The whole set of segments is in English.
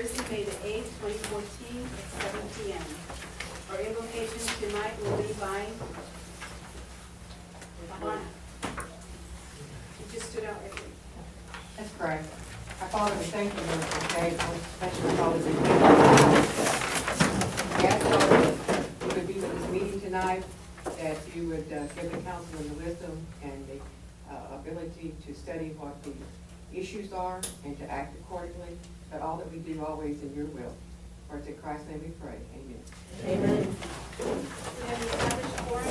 Thursday, May the 8th, 2014, at 7 p.m. Our invocation tonight will be by Hannah. You just stood out right there. That's correct. Our Father, we thank you, Lord, for today, for especially all of the we ask, Lord, that you would be with this meeting tonight, that you would give the council the wisdom and the ability to study what the issues are and to act accordingly, but all that we do always in your will. For it's in Christ's name we pray. Amen. Amen. We have established quorum.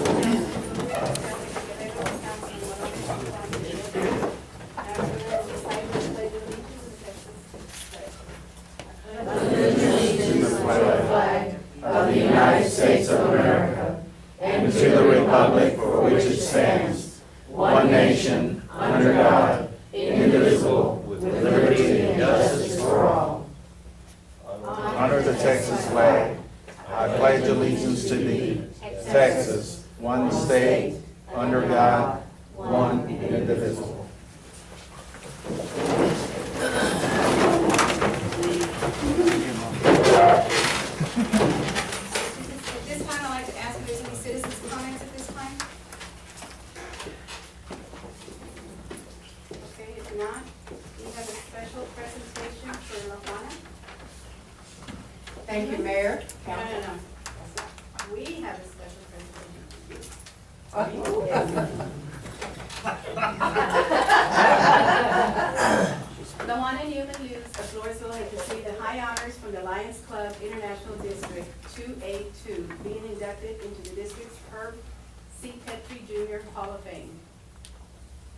Council flag of the United States of America and to the republic for which it stands, one nation, under God, indivisible, with liberty and justice for all. Honor the Texas flag. I pledge allegiance to thee, Texas, one state, under God, one indivisible. At this time, I'd like to ask if there's any citizens' comments at this time. Okay, if not, we have a special presentation for La Juana. Thank you, Mayor. No. That's not- We have a special presentation. La Juana Newman Luz of Floresville has received the high honors from the Lions Club International District 2A2, being inducted into the district's Herb C. Petrie Jr. Hall of Fame.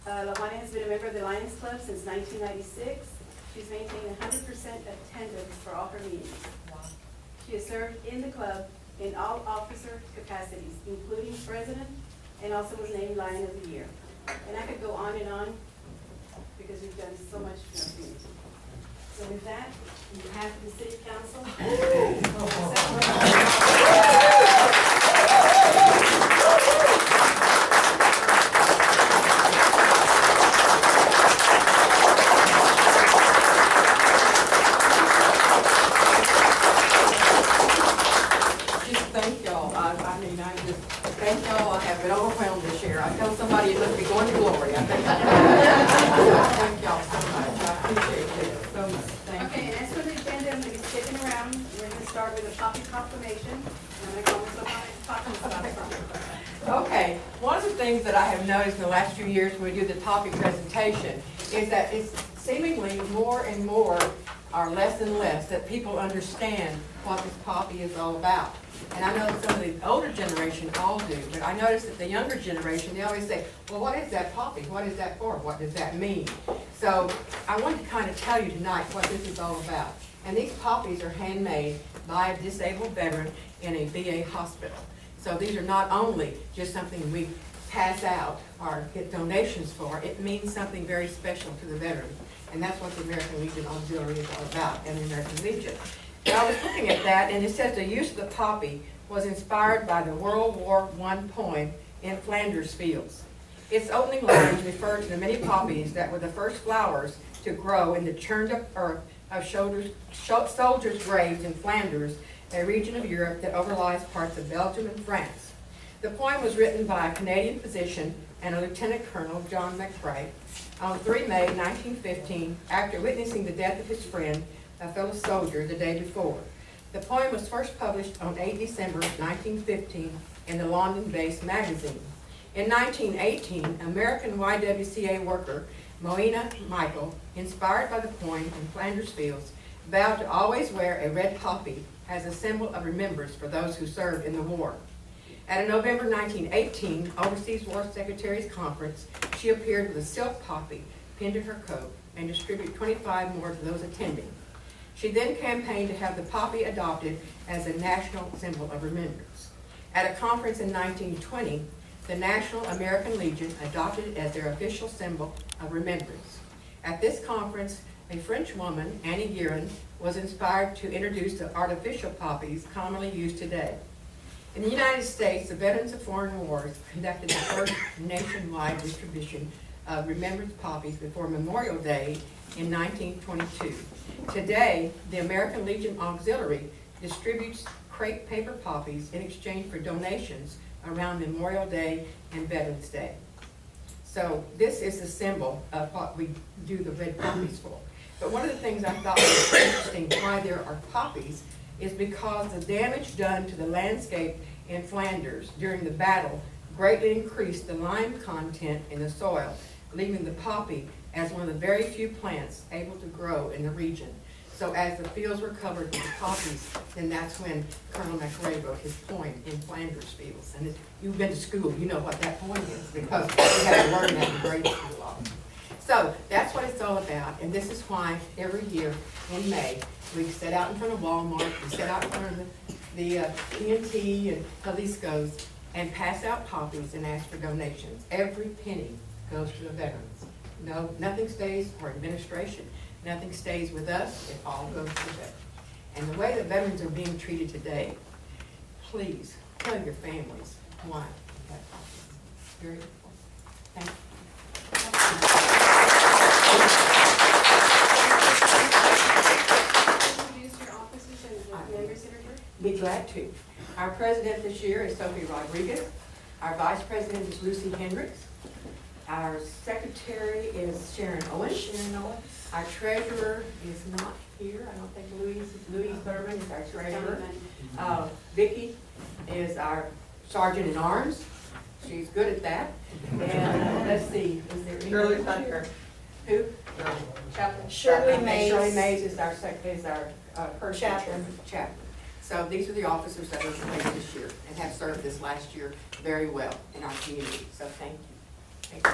La Juana has been a member of the Lions Club since 1996. She's maintained 100% attendance for all her meetings. She has served in the club in all officer capacities, including president, and also was named Lion of the Year. And I could go on and on because we've done so much in our community. So with that, on behalf of the city council. Just thank y'all. I mean, I just thank y'all. I have been overwhelmed this year. I tell somebody it must be going to glory. I think. Thank y'all so much. I appreciate it so much. Thank you. Okay, and as for the agenda, I'm going to be skipping around. We're going to start with a poppy proclamation. And I'm going to go with the poppy stuff. Okay, one of the things that I have noticed in the last few years when we do the topic presentation is that it's seemingly more and more, or less and less, that people understand what this poppy is all about. And I know some of the older generation all do, but I notice that the younger generation, they always say, well, what is that poppy? What is that for? What does that mean? So I wanted to kind of tell you tonight what this is all about. And these poppies are handmade by a disabled veteran in a VA hospital. So these are not only just something we pass out or get donations for, it means something very special to the veteran. And that's what the American Legion Auxiliary is all about, and the American Legion. And I was looking at that, and it says the use of the poppy was inspired by the World War I poem in Flanders Fields. Its opening lines refer to the many poppies that were the first flowers to grow in the churned up earth of soldiers' graves in Flanders, a region of Europe that overlies parts of Belgium and France. The poem was written by a Canadian physician and a Lieutenant Colonel, John McCrae, on 3 May 1915, after witnessing the death of his friend, a fellow soldier, the day before. The poem was first published on 8 December 1915 in the London-based magazine. In 1918, American YWCA worker Moina Michael, inspired by the poem in Flanders Fields, vowed to always wear a red poppy as a symbol of remembrance for those who served in the war. At a November 1918 Overseas War Secretaries Conference, she appeared with a silk poppy pinned to her coat and distributed 25 more to those attending. She then campaigned to have the poppy adopted as a national symbol of remembrance. At a conference in 1920, the National American Legion adopted it as their official symbol of remembrance. At this conference, a French woman, Annie Guerin, was inspired to introduce the artificial poppies commonly used today. In the United States, the Veterans of Foreign Wars conducted the first nationwide distribution of remembrance poppies before Memorial Day in 1922. Today, the American Legion Auxiliary distributes crepe paper poppies in exchange for donations around Memorial Day and Veterans Day. So this is the symbol of what we do the red poppies for. But one of the things I thought was interesting why there are poppies is because the damage done to the landscape in Flanders during the battle greatly increased the lime content in the soil, leaving the poppy as one of the very few plants able to grow in the region. So as the fields were covered with poppies, then that's when Colonel McRae wrote his poem in Flanders Fields. And if you've been to school, you know what that poem is, because we had to learn that in grade school often. So that's what it's all about, and this is why every year in May, we sit out in front of Walmart, we sit out in front of the P&T and Jalisco's and pass out poppies and ask for donations. Every penny goes to the veterans. No, nothing stays for administration. Nothing stays with us, it all goes to the veterans. And the way the veterans are being treated today, please tell your families why that is very important. Thank you. Introduce your officers and the members that are here. Be glad to. Our president this year is Sophie Rodriguez. Our vice president is Lucy Hendricks. Our secretary is Sharon Owens. Our treasurer is not here. I don't think Louise Thurman is our treasurer. Vicki is our sergeant at arms. She's good at that. And let's see, is there any? Shirley's not here. Who? Chaplain. Shirley Mays is our her chaplain. So these are the officers that are appointed this year and have served this last year very well in our community. So thank you. Thank you.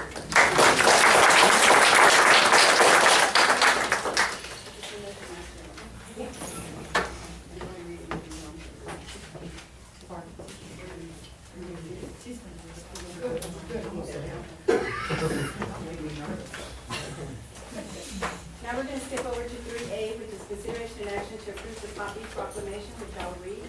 Now we're going to skip over to 3A, which is consideration and action to approve the Poppy Proclamation, which I'll read.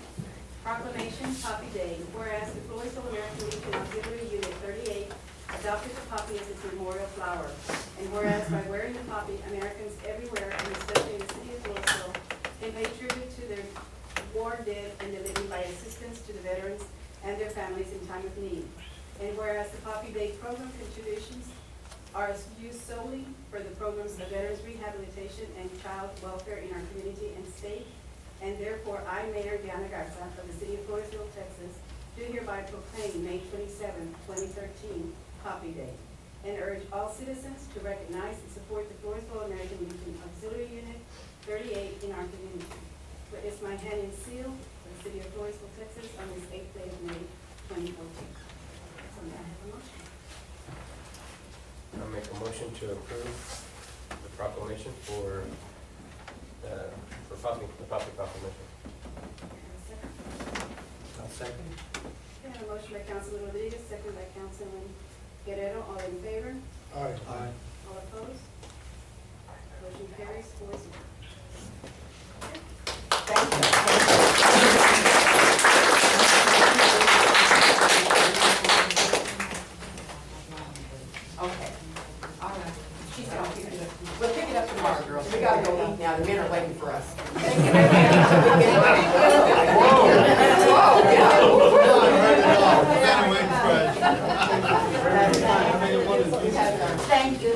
Proclamation, Poppy Day. Whereas the Floresville American Legion Auxiliary Unit 38 adopted the poppy as its memorial flower. And whereas by wearing the poppy, Americans everywhere, and especially in the city of Floresville, can pay tribute to their war dead and the living by assistance to the veterans and their families in time of need. And whereas the Poppy Day program contributions are used solely for the programs of veterans rehabilitation and child welfare in our community and state, and therefore I, Mayor Diana Garza of the city of Floresville, Texas, do hereby proclaim May 27, 2013, Poppy Day, and urge all citizens to recognize and support the Floresville American Legion Auxiliary Unit 38 in our community. Witness my hand and seal for the city of Floresville, Texas, on this 8th day of May, 2014. So may I have a motion? I'll make a motion to approve the proclamation for Poppy, the Poppy Proclamation. I'll second. We have a motion by Councilman Rodriguez, second by Councilman Guerrero. All in favor? Aye. All opposed? Motion carries 4-0. Okay, all right. She said, I'll pick it up. We'll pick it up tomorrow, girls. We gotta go eat now. The men are waiting for us. Thank you very much. Whoa, Thank you.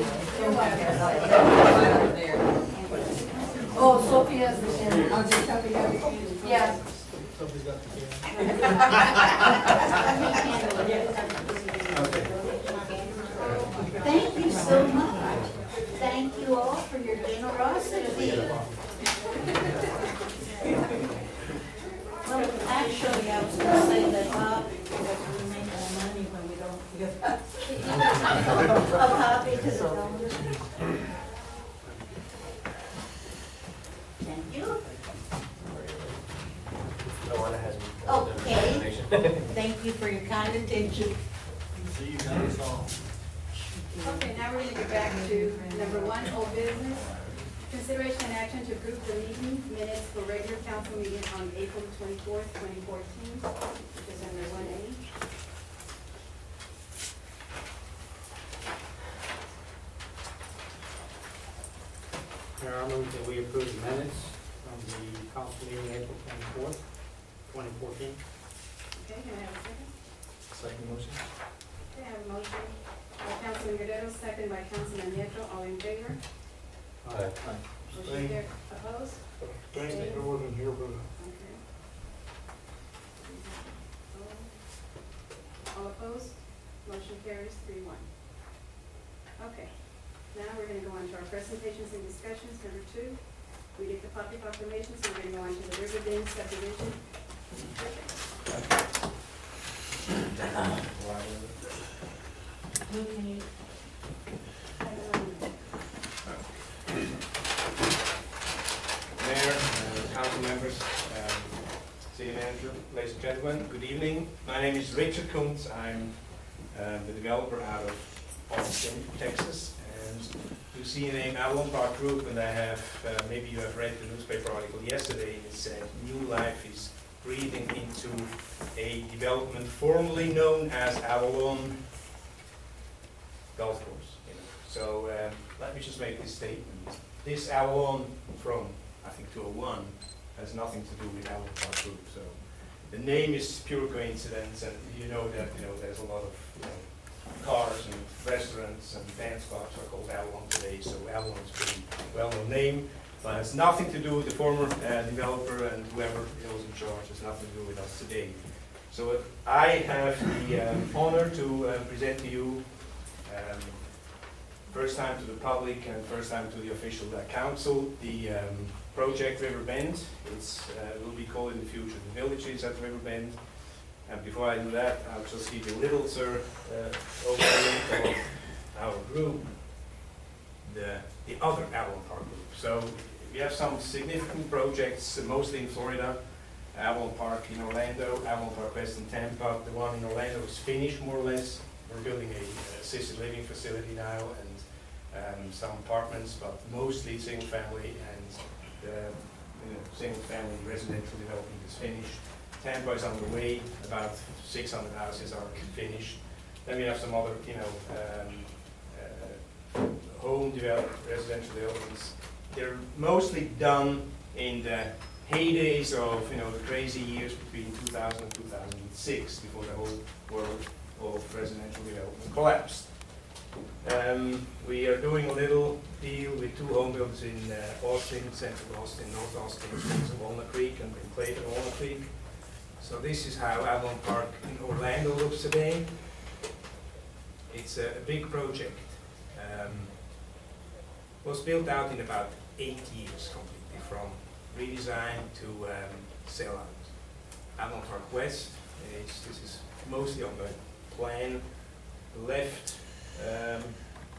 Oh, Sophia's the same. I'll just help you out. Yes. Thank you so much. Thank you all for your generosity. Well, actually, I was gonna say that Bob, we make more money when we don't give a copy to the donors. Thank you. Luana has Okay. Thank you for your kind attention. See you guys all. Okay, now we're going to get back to number 1, old business. Consideration and action to approve the meeting minutes for regular council meeting on April 24th, 2014, which is under 1A. Mayor, I move that we approve the minutes from the council meeting April 24th, 2014. Okay, can I have a second? Second motion. Okay, I have a motion by Councilman Guerrero, second by Councilman Nieto, all in favor? Aye. Motion carried. Opposed? There wasn't here, but. Okay. All opposed? Motion carries 3-1. Okay, now we're gonna go on to our presentations and discussions. Number 2, we did the public proclamations, so we're gonna go on to the River Bend subdivision. Mayor, council members, city manager, ladies and gentlemen, good evening. My name is Richard Kuntz. I'm the developer out of Austin, Texas. And you see the name Avalon Park Group, and I have, maybe you have read the newspaper article yesterday. It said new life is breathing into a development formerly known as Avalon Golf Course. So let me just make this statement. This Avalon from, I think, 201 has nothing to do with Avalon Park Group. So the name is pure coincidence, and you know that there's a lot of cars and restaurants and dance clubs are called Avalon today. So Avalon is a pretty well-known name, but it's nothing to do with the former developer, and whoever was in charge has nothing to do with us today. So I have the honor to present to you, first time to the public and first time to the official council, the project River Bend. It's will be called in the future the Villages at River Bend. And before I do that, I'll just give you a little overview of our group, the other Avalon Park Group. So we have some significant projects, mostly in Florida. Avalon Park in Orlando, Avalon Park West in Tampa. The one in Orlando is finished more or less. We're building a assisted living facility now and some apartments, but mostly single family, and the single family residential development is finished. Tampa is on the way, about 600 houses are finished. Then we have some other, home residential developments. They're mostly done in the heydays of, the crazy years between 2000 and 2006, before the whole world of residential development collapsed. We are doing a little deal with 2 home builders in Austin, Central Austin, North Austin, in Walnut Creek and in Clayton, Walnut Creek. So this is how Avalon Park in Orlando looks today. It's a big project. Was built out in about 8 years completely, from redesign to sell out. Avalon Park West, this is mostly on the plan. The left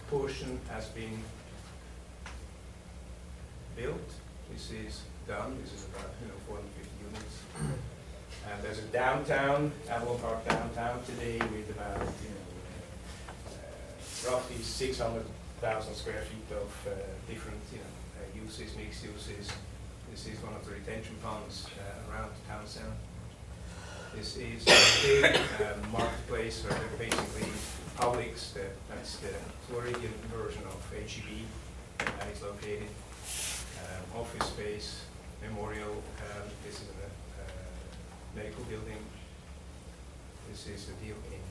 portion has been built. This is done. This is about 450 units. And there's a downtown, Avalon Park downtown today, with about roughly 600,000 square feet of different uses, mixed uses. This is one of the retention ponds around the town center. This is a big marketplace where basically Publix, that's the Floridian version of H-E-B, is located. Office space, memorial, this is a medical building. This is the deal in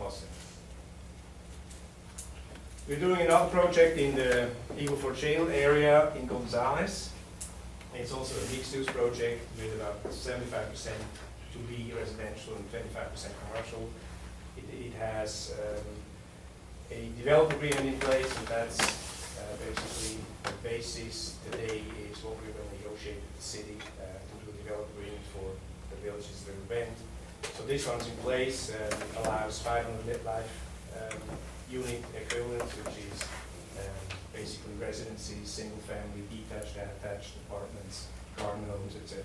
Austin. We're doing another project in the Eagle Ford Shale area in Gonzales. It's also a mixed-use project with about 75% to be residential and 25% commercial. It has a development agreement in place, and that's basically the basis today is what we're going to negotiate with the city to do a development agreement for the Villages River Bend. So this one's in place, allows 500 midlife unit equivalent, which is basically residencies, single family, detached, attached apartments, garden homes, etc.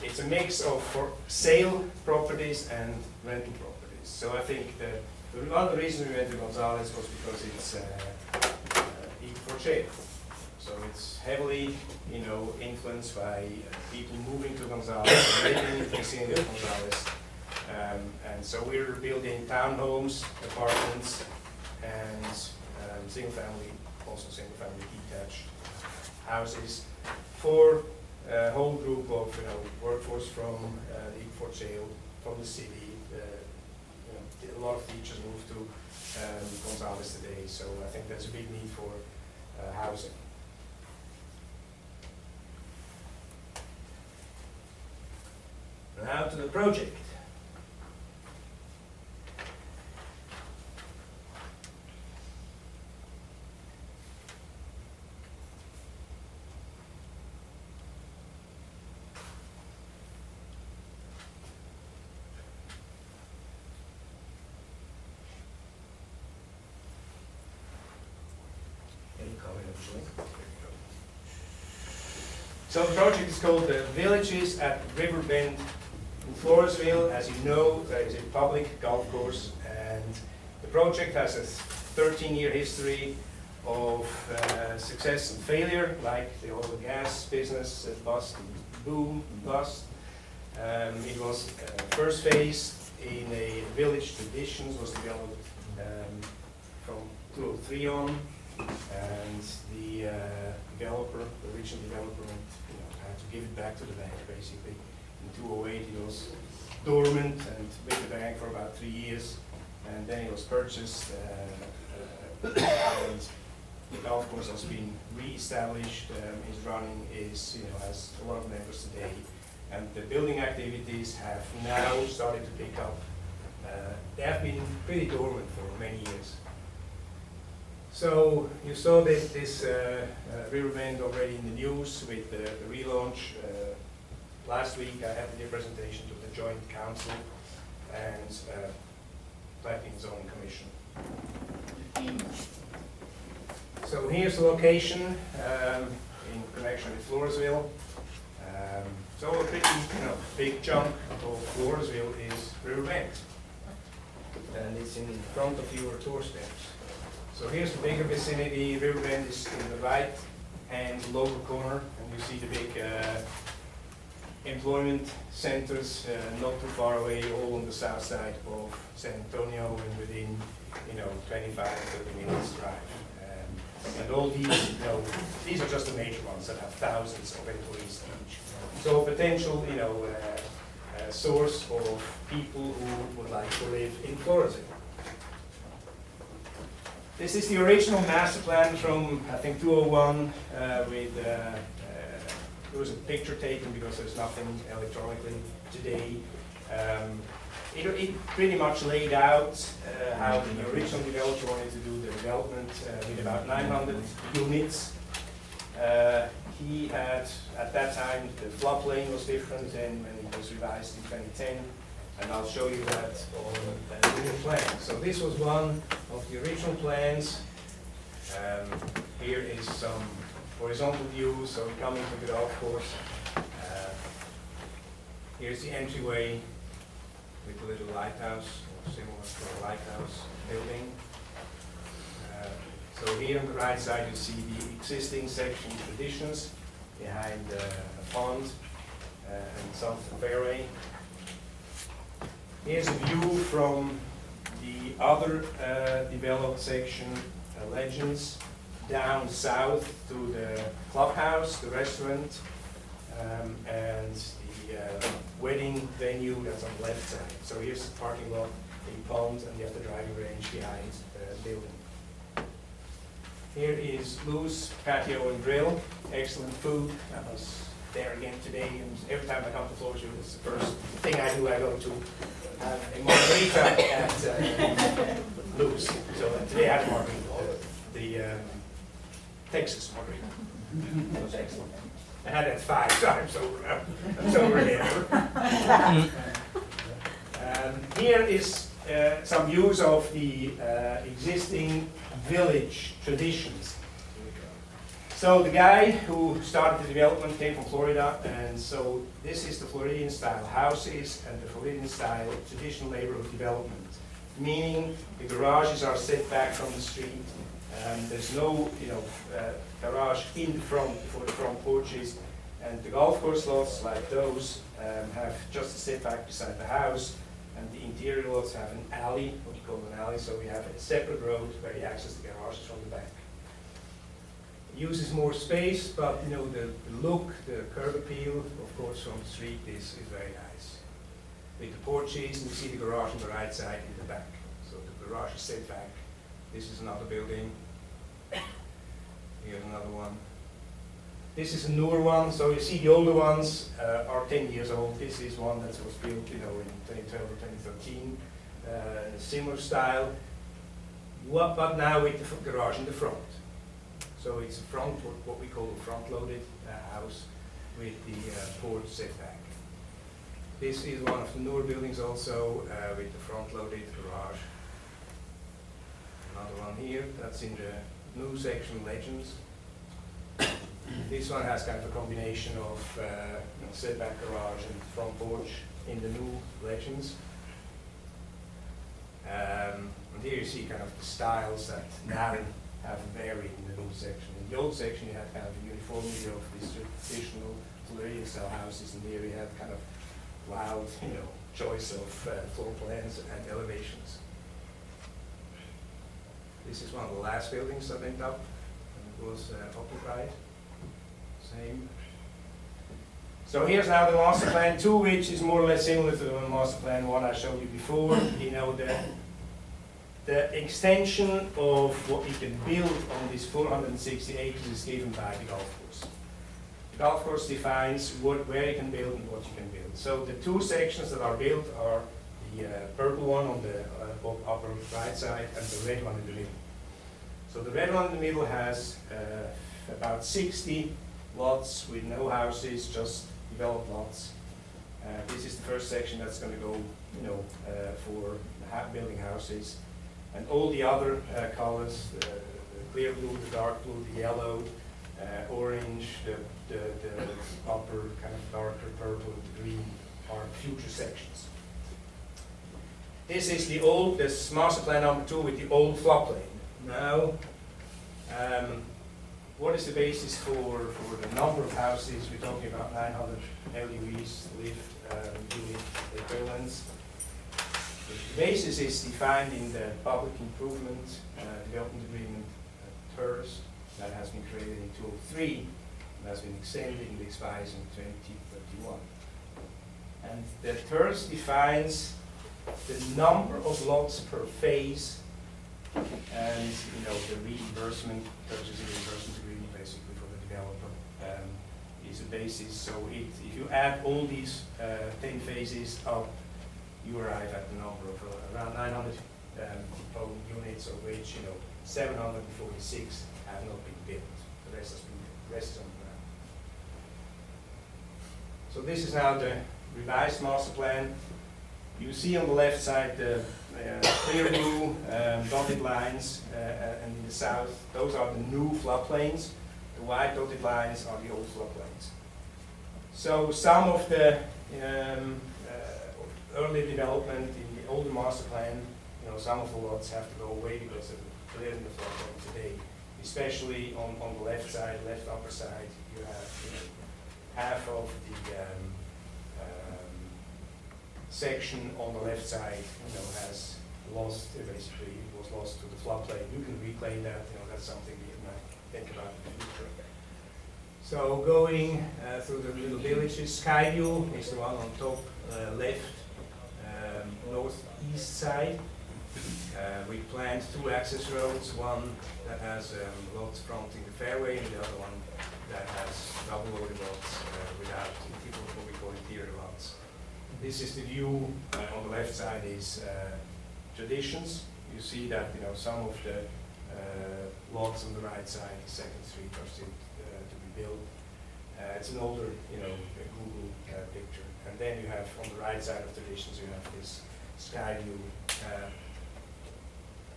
It's a mix of for sale properties and rental properties. So I think that one of the reasons we went to Gonzales was because it's Eagle Ford Shale. So it's heavily, influenced by people moving to Gonzales, living in the vicinity of Gonzales. And so we're building townhomes, apartments, and single-family also single-family detached houses for a whole group of workforce from the Fort Jail, from the city. A lot of teachers moved to Gonzales today, so I think there's a big need for housing. Now to the project. So the project is called the Villages at Riverbend in Floresville. As you know, there is a public golf course, and the project has a 13-year history of success and failure, like the oil and gas business, bust and boom and bust. It was first phase in a village traditions, was developed from 2003 on, and the developer, the regional developer, had to give it back to the bank basically. In 2008 it was dormant and with the bank for about 3 years, and then it was purchased and the golf course has been re-established, is running, has a lot of members today, and the building activities have now started to pick up. They have been pretty dormant for many years. So you saw this Riverbend already in the news with the relaunch. Last week I had a presentation to the Joint Council and Planning and Zoning Commission. So here's the location in connection with Floresville. So a pretty big chunk of Floresville is Riverbend, and it's in front of your tour steps. So here's the bigger vicinity. Riverbend is in the right-hand lower corner, and you see the big employment centers not too far away, all on the south side of San Antonio, and within 25, 30 minutes drive. And all these are just the major ones that have thousands of employees each. So a potential source of people who would like to live in Floresville. This is the original master plan from, I think, 2001, there was a picture taken because there's nothing electronically today. It pretty much laid out how the original developer wanted to do the development with about 900 units. He had, at that time, the floodplain was different than when it was revised in 2010. And I'll show you that on the new plan. So this was one of the original plans. Here is some horizontal view, so coming to the golf course. Here's the entryway with a little lighthouse, or similar to a lighthouse building. So here on the right side you see the existing section traditions behind a pond and some fairway. Here's a view from the other developed section, Legends, down south to the clubhouse, the restaurant, and the wedding venue that's on the left side. So here's the parking lot, a pond, and you have the driving range behind the building. Here is Lou's Patio and Grill, excellent food. I was there again today, and every time I come to Floresville, it's the first thing I do. I go to have a margarita at Lou's. So today I had a margarita, the Texas margarita. It was excellent. I had it 5 times over. I'm sober here. Here is some views of the existing village traditions. So the guy who started the development came from Florida, and so this is the Floridian style houses and the Floridian style traditional neighborhood development, meaning the garages are set back from the street. There's no garage in the front for the front porches, and the golf course lots like those have just a setback beside the house, and the interior lots have an alley, what you call an alley, so we have a separate road where you access the garages from the back. Uses more space, but you know the look, the curb appeal, of course, from the street is very nice. With the porches, and you see the garage on the right side in the back. So the garage is set back. This is another building. Here's another one. This is a newer one, so you see the older ones are 10 years old. This is one that was built, you know, in 2012 or 2013, similar style, but now with the garage in the front. So it's a front, what we call a front-loaded house with the porch setback. This is one of the newer buildings also with the front-loaded garage. Another one here, that's in the new section, Legends. This one has kind of a combination of you know, setback garage and front porch in the new Legends. And here you see kind of the styles that now have varied in the new section. In the old section you had kind of a uniformity of these traditional Florian style houses, and here you had kind of loud, you know, choice of floor plans and elevations. This is one of the last buildings that went up, and it was occupied. Same. So here's now the master plan 2, which is more or less similar to the master plan 1 I showed you before. You know, the extension of what you can build on these 460 acres is given by the golf course. The golf course defines where you can build and what you can build. So the two sections that are built are the purple one on the upper right side and the red one in the middle. So the red one in the middle has about 60 lots with no houses, just developed lots. This is the first section that's going to go, you know, for building houses. And all the other colors, the clear blue, the dark blue, the yellow, orange, the upper kind of darker purple, and the green are future sections. This is this master plan number 2 with the old floodplain. Now, what is the basis for the number of houses? We're talking about 900 LUEs, lift, unit equivalents. The basis is defined in the public improvement development agreement TERS that has been created in 2003 and has been extended and expires in 2031. And the TERS defines the number of lots per phase, and you know the reimbursement, purchase reimbursement agreement basically for the developer is a basis. So if you add all these 10 phases up, you arrive at the number of around 900 owned units, of which 746 have not been built. The rest has been built. The rest is on the ground. So this is now the revised master plan. You see on the left side the clear blue dotted lines, and in the south, those are the new floodplains. The white dotted lines are the old floodplains. So some of the early development in the older master plan, some of the lots have to go away because they're in the floodplain today. Especially on the left side, left upper side, you have half of the section on the left side, has lost, basically, it was lost to the floodplain. You can reclaim that, that's something we might think about in the future. So going through the little villages, Skyview is the one on top left, northeast side. We planned 2 access roads, one that has lots fronting the fairway and the other one that has double loaded lots without what we call interior lots. This is the view. On the left side is Traditions. You see that some of the lots on the right side, the 2nd Street, are still to be built. It's an older, Google picture. And then you have on the right side of Traditions, you have this sky view.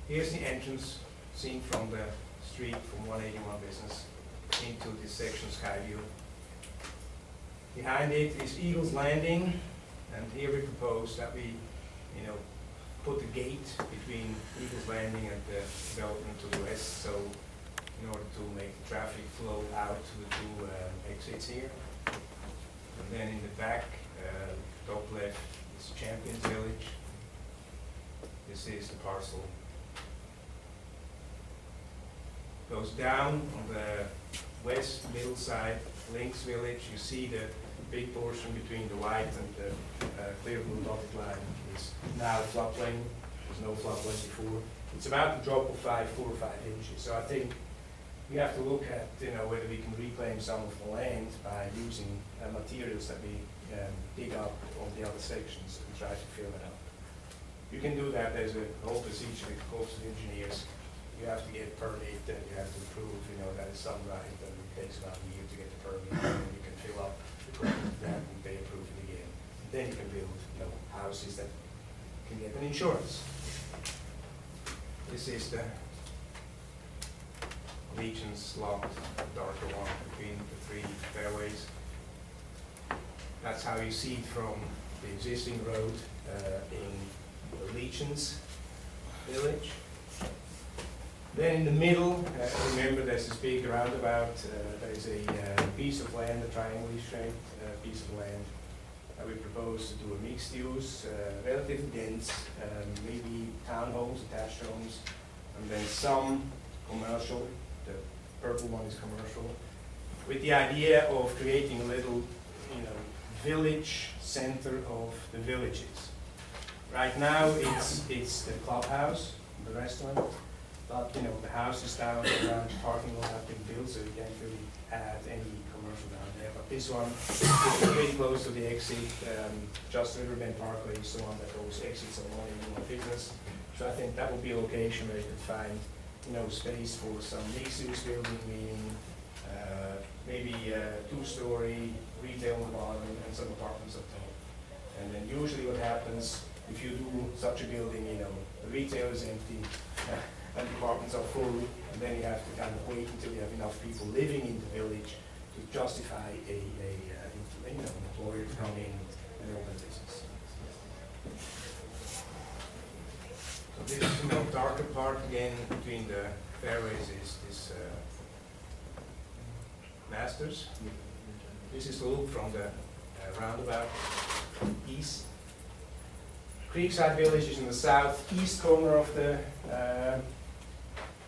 Here's the entrance seen from the street from 181 Business into this section sky view. Behind it is Eagles Landing, and here we propose that we, put a gate between Eagles Landing and the development to the west, so in order to make the traffic flow out to the 2 exits here. And then in the back, top left, is Champions Village. This is the parcel. goes down on the west middle side, Links Village. You see the big portion between the white and the clear blue dotted line is now floodplain. There's no floodplain before. It's about to drop of 4 or 5 inches. So I think we have to look at whether we can reclaim some of the land by using materials that we dig up on the other sections and try to fill it up. You can do that. There's a whole procedure with coastal engineers. You have to get a permit, and you have to prove that it's done right, and it takes about a year to get the permit, and then you can fill up the ground that and they approve it again. Then you can build houses that can get an insurance. This is the Legion's lot, the darker one between the 3 fairways. That's how you see it from the existing road in the Legion's village. Then in the middle, remember there's this big roundabout. There is a piece of land, a triangular shaped piece of land. We propose to do a mixed use, relatively dense, maybe townhomes, attached homes, and then some commercial. The purple one is commercial, with the idea of creating a little, village center of the villages. Right now, it's the clubhouse, the restaurant, but the houses down around the parking lot have been built, so you can't really add any commercial down there. But this one is pretty close to the exit. Just Riverbend Parkway is the one that goes exits on one business. So I think that would be a location where you could find space for some mixed-use building, meaning maybe 2-story retail on the bottom and some apartments up top. And then usually what happens if you do such a building, the retail is empty and the apartments are full, and then you have to kind of wait until you have enough people living in the village to justify an employer to come in and open business. So this darker part again between the fairways is this Masters. This is the look from the roundabout east. Creekside Village is in the southeast corner of the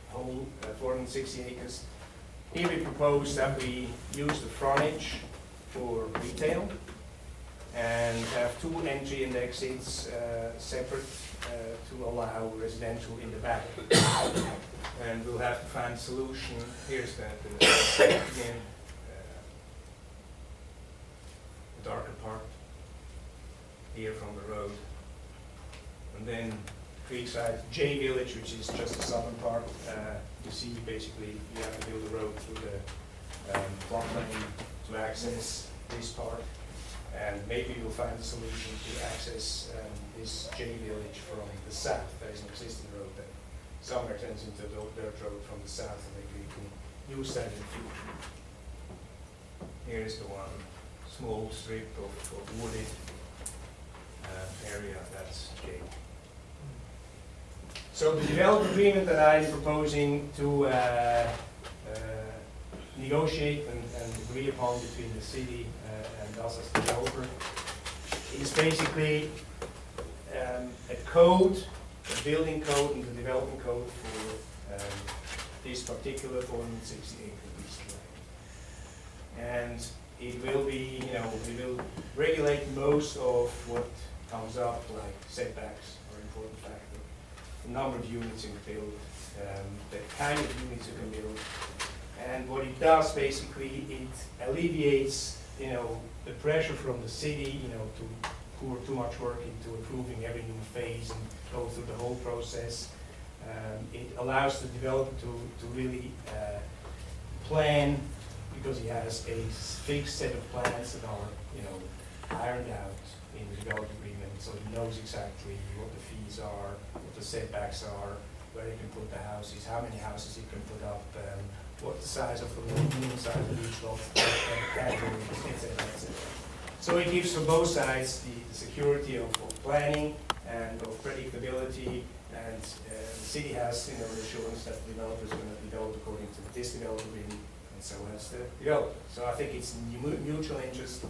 whole 460 acres. Here we propose that we use the frontage for retail and have 2 entry and exits separate to allow residential in the back. And we'll have to find a solution. Here's the again, the darker part here from the road. And then Creekside J Village, which is just the southern part. You see, basically, you have to build a road through the floodplain to access this part. And maybe you'll find a solution to access this J Village from the south. There is an existing road that somewhere turns into a dirt road from the south, and maybe you can use that in the future. Here is the one small strip of wooded area, that's J. So the development agreement that I'm proposing to negotiate and agree upon between the city and us as developer is basically a code, a building code and the development code for this particular 460 acre piece of land. And it will be, we will regulate most of what comes up, like setbacks are an important factor. The number of units you can build, the kind of units you can build, and what it does basically, it alleviates, the pressure from the city, to pour too much work into approving every new phase and go through the whole process. It allows the developer to really plan, because he has a fixed set of plans that are, ironed out in the development agreement, so he knows exactly what the fees are, what the setbacks are, where he can put the houses, how many houses he can put up, what the size of the minimum size of each lot, categories, etc., etc. So it gives for both sides the security of planning and of predictability, and the city has the assurance that the developer is going to develop according to this development agreement, and so has the developer. So I think it's in mutual interest.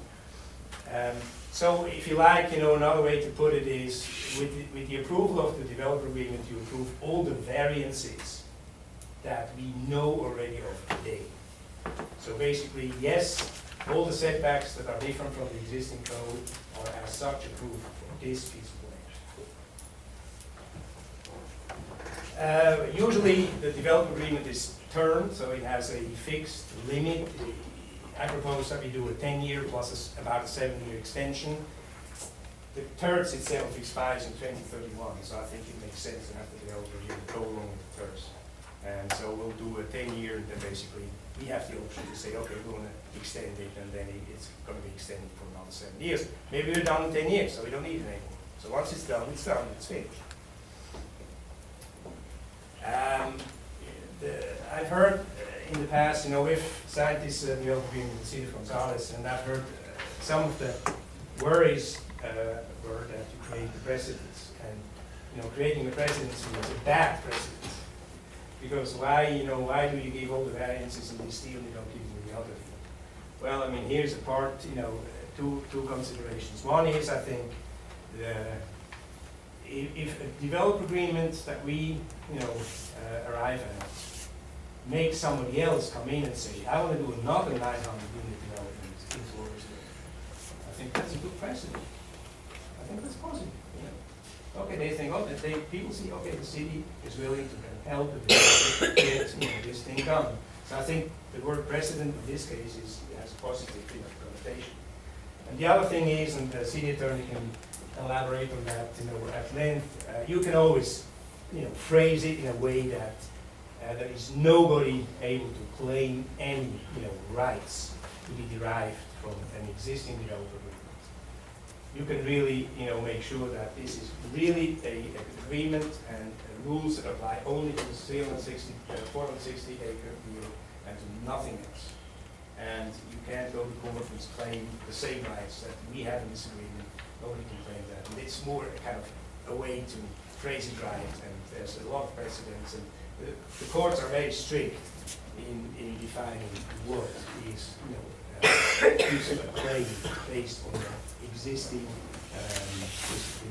So if you like, another way to put it is, with the approval of the developer agreement, you approve all the variances that we know already of today. So basically, yes, all the setbacks that are different from the existing code are as such approved for this piece of land. Usually the development agreement is termed, so it has a fixed limit. I propose that we do a 10-year plus about a 7-year extension. The TERS itself expires in 2031, so I think it makes sense to have the developer here go along with the TERS. And so we'll do a 10-year, and then basically we have the option to say, okay, we're going to extend it, and then it's going to be extended for another 7 years. Maybe we're done in 10 years, so we don't need it anymore. So once it's done, it's finished. I've heard in the past, if scientists developing with the city of Gonzales, and I've heard some of the worries were that you create the precedents, and creating the precedents is a bad precedent. Because why do you give all the variances in this deal and you don't give them the other deal? Well, I mean, here's a part, two considerations. One is, I think, if a development agreement that we, arrive at makes somebody else come in and say, I want to do another 900 unit development in Floresville, I think that's a good precedent. I think that's positive. Okay, they think, people see, okay, the city is willing to help the developer get this thing done. So I think the word precedent in this case has a positive connotation. And the other thing is, and the city attorney can elaborate on that, at length. You can always, phrase it in a way that there is nobody able to claim any, rights to be derived from an existing developer agreement. You can really, make sure that this is really an agreement and rules that apply only to the 460 acre deal and to nothing else. And you can't go to court and claim the same rights that we have in this agreement. Nobody can claim that. And it's more kind of a way to phrase it right, and there's a lot of precedents, and the courts are very strict in defining what is, using a claim based on the existing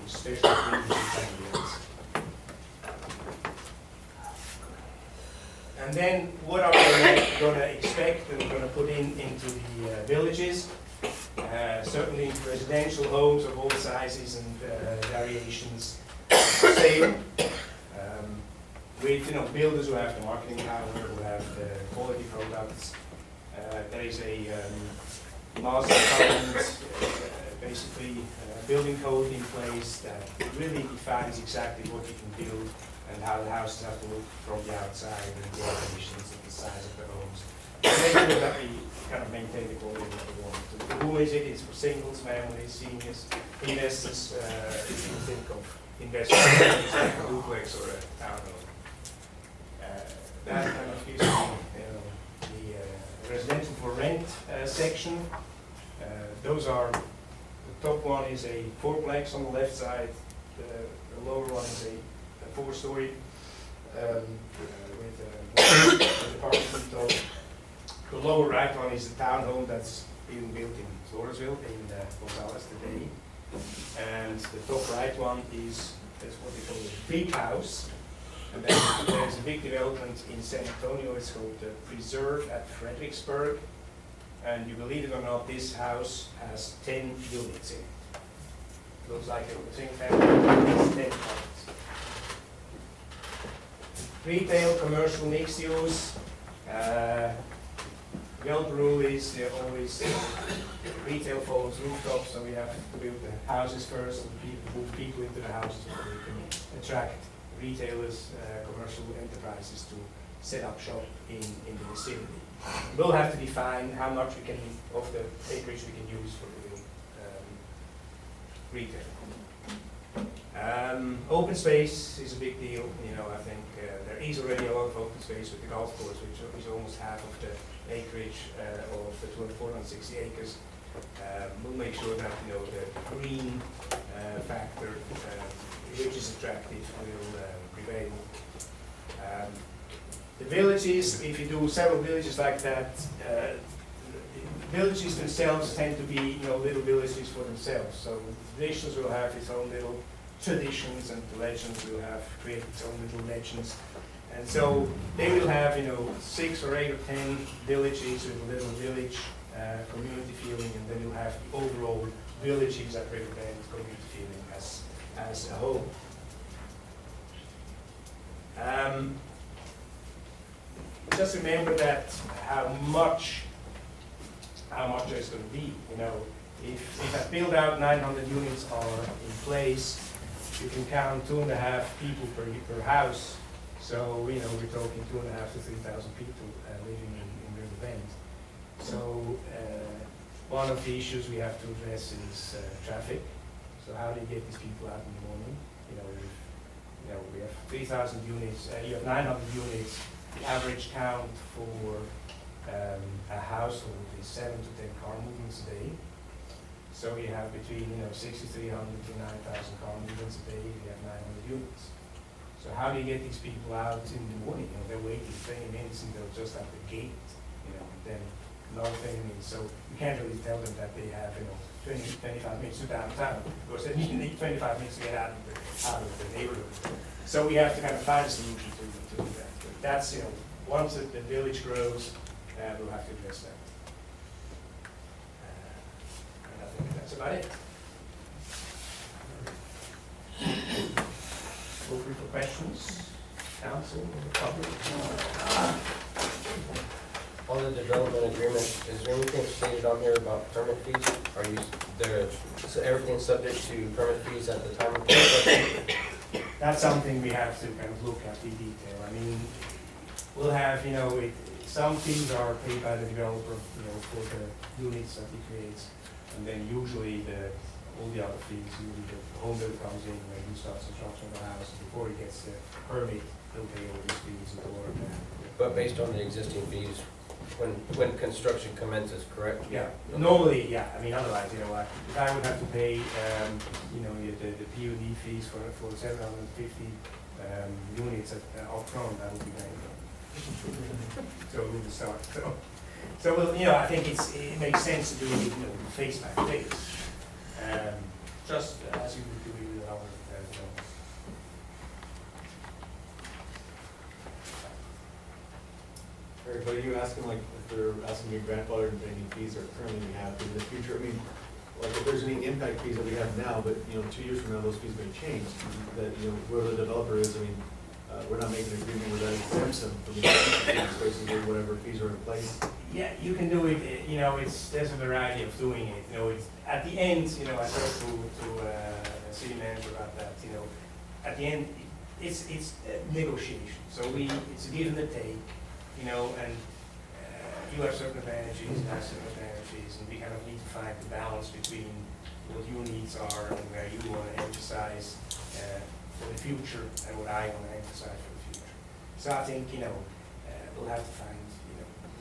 special agreements and something else. And then what are we going to expect and going to put into the villages? Certainly residential homes of all sizes and variations, same, with builders who have the marketing power, who have the quality products. There is a master covenant, basically building code in place that really defines exactly what you can build and how the houses have to look from the outside, and the elevations and the size of the homes. Make sure that we kind of maintain the quality that we want. So who is it? It's for singles, families, seniors, investors. If you think of investors like a duplex or a townhome. That kind of gives you the residential for rent section. Those are, the top one is a fourplex on the left side. The lower one is a 4-story with an apartment top. The lower right one is the townhome that's being built in Floresville, in Gonzales today. And the top right one is what they call a big house. And then there's a big development in San Antonio. It's called the Preserve at Fredericksburg. And you believe it or not, this house has 10 units in it. Looks like a single family, it's 10 units. Retail, commercial, mixed use. Developer rule is always retail follows rooftops, so we have to build the houses first and move people into the houses so we can attract retailers, commercial enterprises to set up shop in the vicinity. We'll have to define how much we can, of the acreage we can use for the retail. Open space is a big deal. I think there is already a lot of open space with the golf course, which is almost half of the acreage of the 460 acres. We'll make sure that the green factor, which is attractive, will prevail. The villages, if you do several villages like that, the villages themselves tend to be little villages for themselves. So the traditions will have its own little traditions, and the legends will have created its own little legends. And so they will have, 6 or 8 or 10 villages with a little village community feeling, and then you'll have the overall villages that represent community feeling as a whole. Just remember that how much there's going to be. If I build out 900 units are in place, you can count 2.5 people per house. So we're talking 2.5 to 3,000 people living in Riverbend. So one of the issues we have to address is traffic. So how do you get these people out in the morning? We have 3,000 units. You have 900 units. The average count for a household is 7 to 10 car movements a day. So you have between 6,300 to 9,000 car movements a day. You have 900 units. So how do you get these people out in the morning? They're waiting 20 minutes and they're just at the gate. Then another 20 minutes. So you can't really tell them that they have 20, 25 minutes to downtown, because then you need 25 minutes to get out of the neighborhood. So we have to kind of find a solution to do that. But that's, once the village grows, we'll have to address that. And I think that's about it. Open for questions, council, or public. On the development agreement, is there anything stated on here about permit fees? Are you there? So everything's subject to permit fees at the time of construction? That's something we have to kind of look at in detail. I mean, we'll have, some fees are paid by the developer, for the units that he creates, and then usually all the other fees, usually the home builder comes in when he starts construction of the house, before he gets the permit, he'll pay all these fees and all of that. But based on the existing fees, when construction commences, correct? Yeah, normally, yeah. I mean, otherwise, if I would have to pay, the PUD fees for 750 units upfront, that would be very good. So we will start. So we'll, I think it makes sense to do it, face by face, just as you would do it with our development. Eric, are you asking, like, if they're asking your grandfather any fees that currently we have in the future? I mean, like, if there's any impact fees that we have now, but, 2 years from now, those fees may change, that, whoever the developer is, I mean, we're not making an agreement where that exempts them from the fees, basically, whatever fees are in place. Yeah, you can do it, there's a variety of doing it. It's, at the end, I talked to city manager about that, at the end, it's negotiation. So it's a give and a take. And you have certain advantages, and I have certain advantages, and we kind of need to find the balance between what your needs are and where you want to emphasize for the future and what I want to emphasize for the future. So I think, we'll have to find,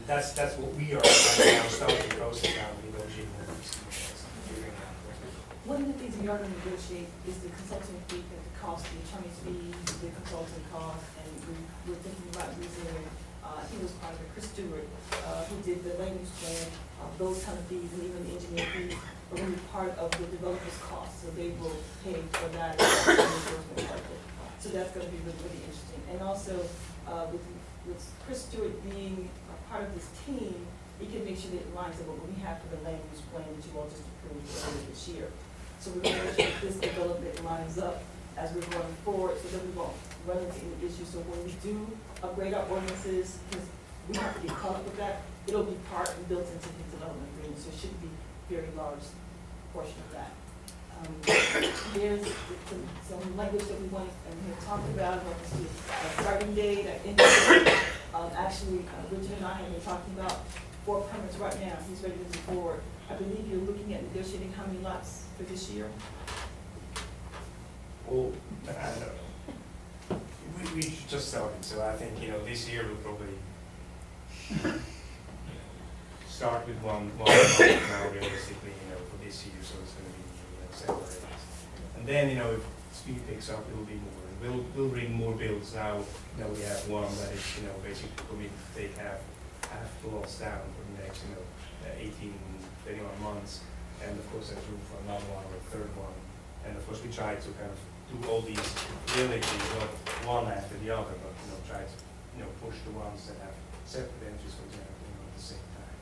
that's what we are right now starting the process now, negotiating with these details, figuring out One of the things we are going to negotiate is the consulting fee, the cost, the attorney's fees, the consulting cost, and we're thinking about using, he was part of it, Chris Stewart, who did the language plan, those kind of fees, and even the engineer fees are going to be part of the developer's cost, so they will pay for that. So that's going to be really, really interesting. And also, with Chris Stewart being a part of this team, he can make sure that it lines up with what we have for the language plan that you all just approved earlier this year. So we're going to make sure that this development lines up as we're going forward, so that we won't run into any issues. So when we do upgrade our ordinances, because we have to get caught up with that, it'll be part and built into the development agreement, so it shouldn't be a very large portion of that. There's some language that we want, and we have talked about, starting date, end date. Actually, Richard and I have been talking about 4 permits right now. He's ready to move forward. I believe you're looking at negotiating how many lots for this year? Well, I don't know. We just started, so I think, this year we'll probably start with one now realistically, for this year, so it's going to be separated. And then, if speed picks up, it will be more. We'll bring more builds now. We have one that is, basically committed to take half the lots down for the next, 18, 21 months. And of course, there's room for another one or a third one. And of course, we try to kind of do all these villages, not one after the other, but, try to, push the ones that have separate entries, for example, at the same time.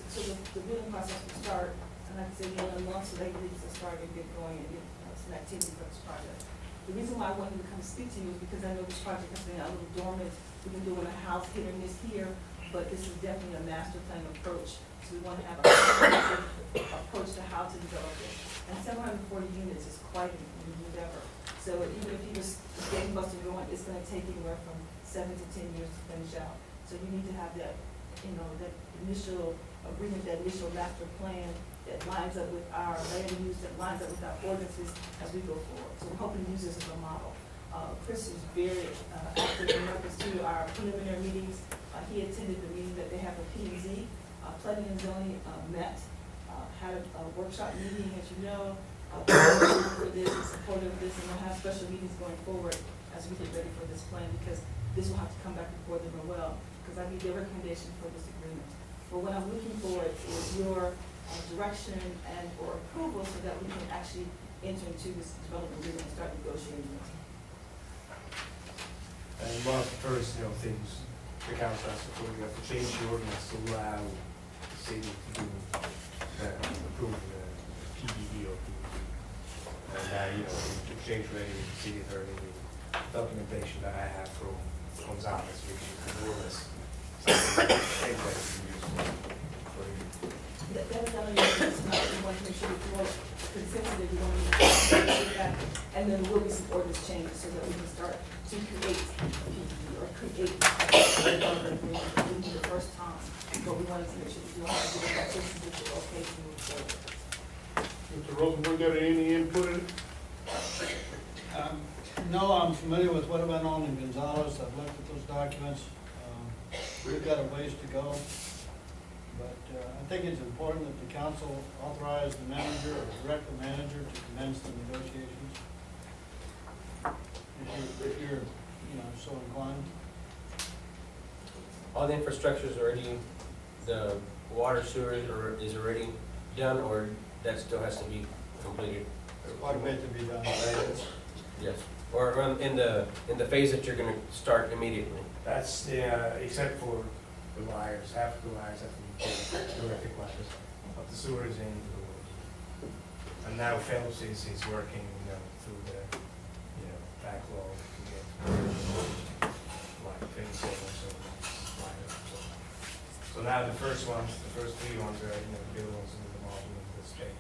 So the building process will start, and like I said, in months, so they need to start and get going and get some activity for this project. The reason why I wanted to come speak to you is because I know this project has been a little dormant. We've been doing a house hit and miss here, but this is definitely a master plan approach. So we want to have a comprehensive approach to how to develop it. And 740 units is quite an endeavor. So even if you just gangbusters going, it's going to take anywhere from 7 to 10 years to finish out. So you need to have that, that initial agreement, that initial master plan that lines up with our land use, that lines up with our ordinances as we go forward. So we're hoping to use this as a model. Chris is very active in reference to our preliminary meetings. He attended the meeting that they have with P&Z. Planning and zoning met, had a workshop meeting, as you know, for this, in support of this, and we'll have special meetings going forward as we get ready for this plan, because this will have to come back before them as well, because I need their recommendation for this agreement. But what I'm looking for is your direction and or approval so that we can actually enter into this development agreement and start negotiating it. And one of the first, things the council has to do, we have to change the ordinance to allow the city to do, approve the PDD or PDD. And, to change ready with the city attorney, the documentation that I have from Gonzalez, which is more or less same way to use for you. That was done on your list, and we want to make sure that you all consensus that you want to do that. And then there will be some ordinance changes so that we can start to create PDD or create the first time. But we wanted to make sure that you all have to get that system that you're okay to move forward. Mr. Rosenberg, got any input in it? No, I'm familiar with what went on in Gonzales. I've looked at those documents. We've got a ways to go. But I think it's important that the council authorize the manager or direct the manager to commence the negotiations. If you're, so inclined. All the infrastructure is already, the water sewer is already done, or that still has to be completed? There's quite a bit to be done. Yes, or in the phase that you're gonna start immediately? That's, except for the wires, half the wires have to be changed, electric wires, but the sewer is in the works. And now Phelps is working, through the, backlog to get, like, things in, so, so now the first three ones are, the big ones in the model and the spec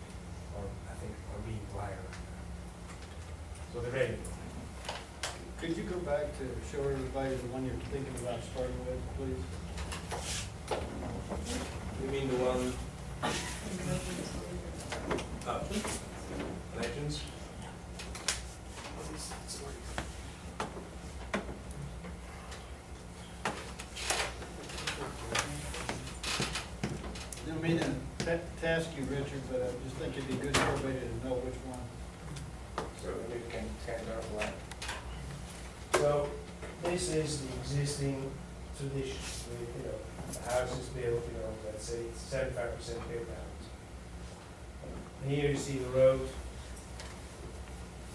are being wired. So they're ready. Could you go back to show everybody the one you're thinking about starting with, please? You mean the one? Legends? I don't mean to task you, Richard, but I just think it'd be good for everybody to know which one. So we can start with that. So this is the existing tradition. The house is built, let's say it's 75% built out. And here you see the road,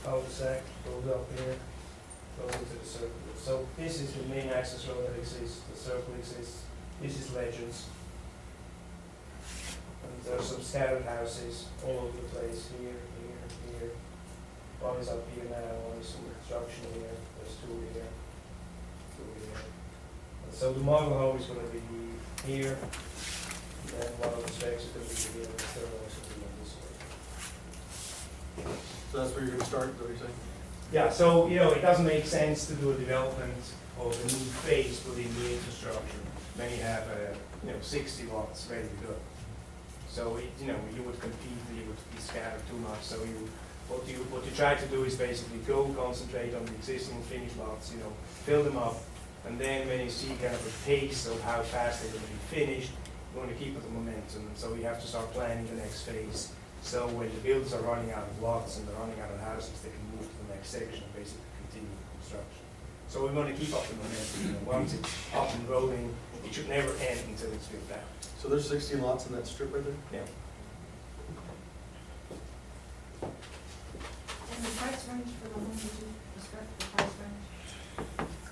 cul-de-sac, goes up here, goes into the circle. So this is the main access road that exists, the circle exists. This is Legends. And there are some scattered houses all over the place, here. One is up here now, one is some construction here, there's two here. And so the model home is going to be here, and one of the specs is going to be here, and the third one is going to be on this way. So that's where you're gonna start, is that what you're saying? Yeah, so, it doesn't make sense to do a development of a new phase within the infrastructure when you have, 60 lots ready to go. So, you would compete, you would be scattered too much, so what you try to do is basically go concentrate on the existing finished lots, fill them up, and then when you see kind of a pace of how fast they're going to be finished, you want to keep up the momentum, and so you have to start planning the next phase. So when the builders are running out of lots and they're running out of houses, they can move to the next section and basically continue construction. So we want to keep up the momentum. Once it's up and rolling, it should never end until it's built out. So there's 16 lots in that strip right there? Yeah. And the price range for the ones that you described, the price range?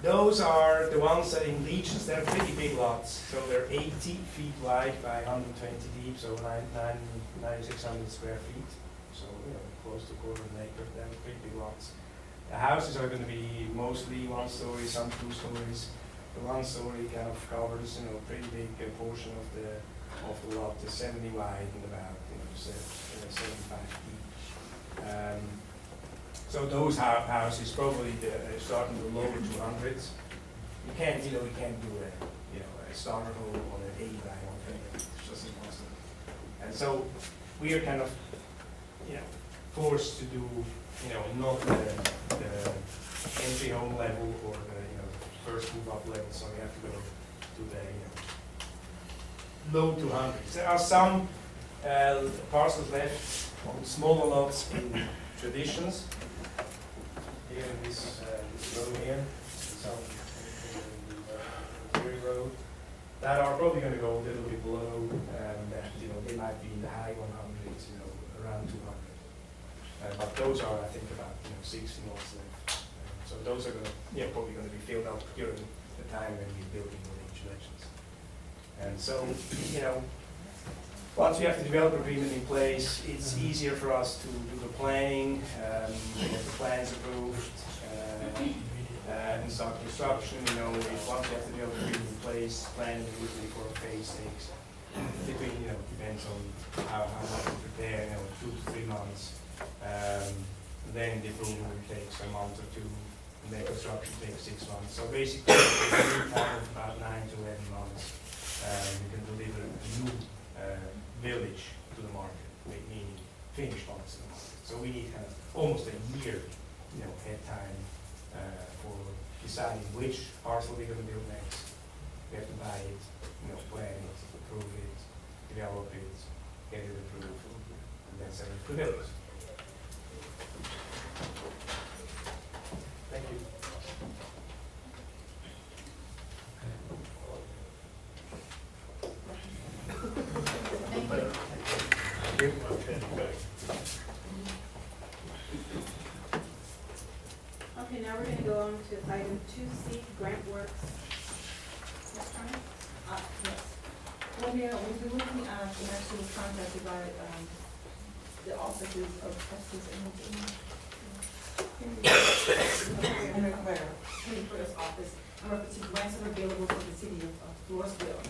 Those are the ones that in Legions, they're pretty big lots. So they're 80 feet wide by 120 deep, so 9,600 square feet. So, close to a quarter of an acre. They're pretty big lots. The houses are going to be mostly one story, some 2 stories. The 1 story kind of covers, a pretty big portion of the lot. Is 70 wide and about, 75 deep. So those houses probably start in the lower 200s. You can't do a starter home on an 80 by 120. It's just impossible. And so we are kind of forced to do not the entry home level or the first move up level. So we have to go to the low 200s. There are some parcels left on smaller lots in Traditions. Here in this road here, some in the road, that are probably going to go a little bit below, and they might be in the high 100s, around 200. But those are, I think, about 60 lots left. So those are going to, probably going to be filled up during the time when we're building the installations. And so, once we have the developer agreement in place, it's easier for us to do the planning, get the plans approved, and start construction. Once we have the developer agreement in place, planning usually for a phase takes between, depends on how much we prepare, 2 to 3 months. Then the approval will take a month or 2, and then construction takes 6 months. So basically, in a time of about 9 to 11 months, we can deliver a new village to the market, meaning finished lots to the market. So we need kind of almost a year, head time for deciding which parcel we're going to build next. We have to buy it, plan it, approve it, develop it, get it approved, and then send it to builders. Thank you. Okay, now we're going to go on to item 2C, Grant Works. Ms. Tran? Yes. Well, we've been looking at, and actually was contacted by, the offices of Justice Henry Clare's office, in reference to grants that are available for the city of Floresville.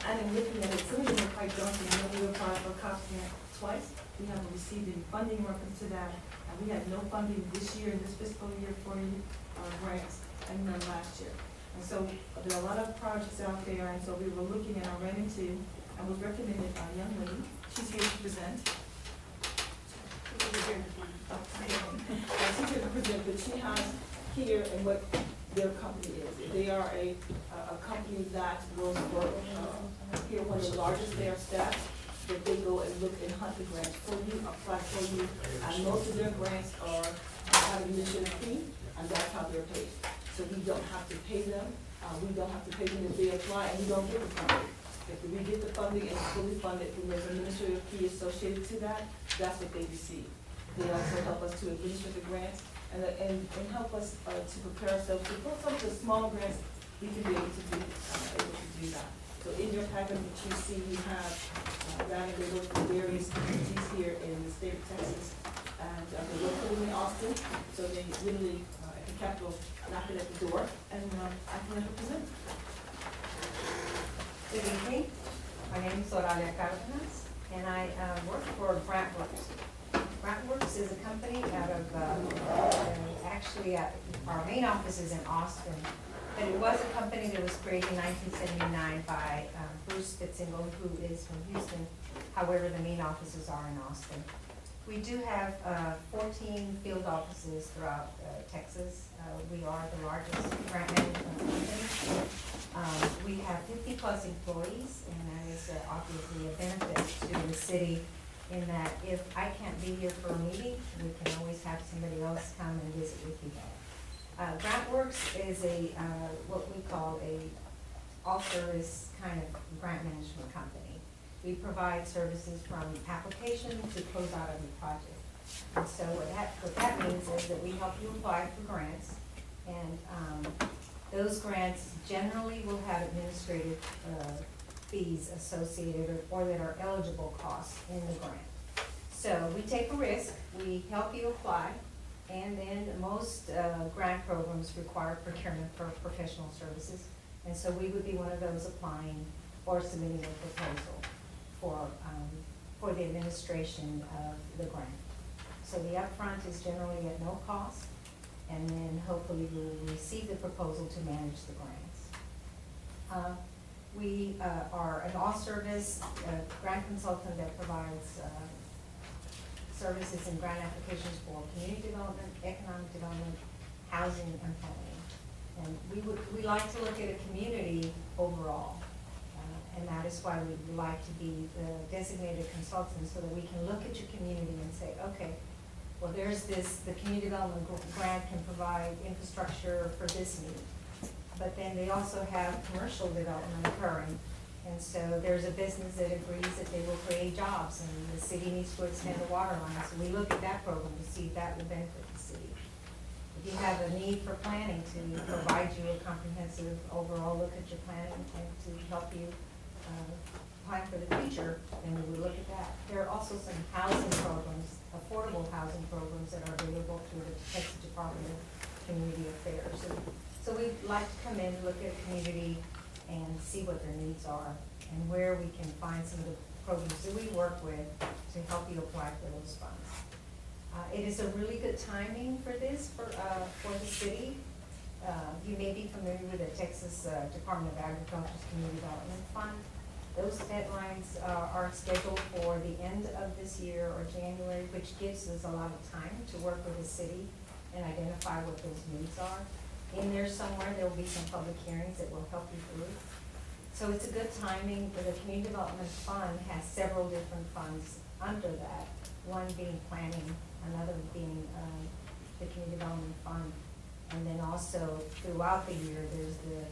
And in looking at it, some of them are quite daunting. I know we applied for a COPS grant twice. We haven't received any funding in reference to that. And we had no funding this year, in this fiscal year, for any grants, and none last year. And so there are a lot of projects out there, and so we were looking at, I ran into, and was recommended by a young lady. She's here to present. She's here to present, but she has here and what their company is. They are a company that will work here, one of the largest there staff, that they go and look and hunt the grants for you, apply for you. And most of their grants have an administrative fee, and that's how they're paid. So we don't have to pay them. We don't have to pay them if they apply, and we don't get the funding. If we get the funding and it's fully funded, then there's an administrative fee associated to that. That's what they receive. They also help us to administer the grants and help us to prepare ourselves to put some of the small grants we can be able to do that. So in your packet that you see, we have that they work with various entities here in the state of Texas, and they're located in Austin. So they literally at the Capitol knock it at the door, and I can let her present. Good evening. My name is Oralia Cardenas, and I work for Grant Works. Grant Works is a company out of, our main office is in Austin, but it was a company that was created in 1979 by Bruce Spitzingle, who is from Houston. However, the main offices are in Austin. We do have 14 field offices throughout Texas. We are the largest grant management company. We have 50 plus employees, and that is obviously a benefit to the city in that if I can't be here for a meeting, we can always have somebody else come and visit with you guys. GrantWorks is what we call a all-service kind of grant management company. We provide services from application to close out of the project. And so what that means is that we help you apply for grants, and those grants generally will have administrative fees associated or that are eligible costs in the grant. So we take a risk, we help you apply, and then most grant programs require procurement for professional services. And so we would be one of those applying or submitting a proposal for the administration of the grant. So the upfront is generally at no cost, and then hopefully we will receive the proposal to manage the grants. We are an all-service grant consultant that provides services and grant applications for community development, economic development, housing, and planning. And we like to look at a community overall. And that is why we like to be the designated consultant, so that we can look at your community and say, okay, well, there's this, the community development grant can provide infrastructure for this need. But then they also have commercial development occurring. And so there's a business that agrees that they will create jobs, and the city needs to extend the water line. So we look at that program to see if that will benefit the city. If you have a need for planning, to provide you a comprehensive overall look at your planning and to help you plan for the future, then we would look at that. There are also some housing programs, affordable housing programs that are available through the Texas Department of Community Affairs. So we'd like to come in, look at a community, and see what their needs are, and where we can find some of the programs that we work with to help you apply for those funds. It is a really good timing for this, for the city. You may be familiar with the Texas Department of Agriculture's Community Development Fund. Those deadlines are scheduled for the end of this year or January, which gives us a lot of time to work with the city and identify what those needs are. In there somewhere, there will be some public hearings that will help you through. So it's a good timing. The Community Development Fund has several different funds under that, one being planning, another being the Community Development Fund. And then also throughout the year, there's the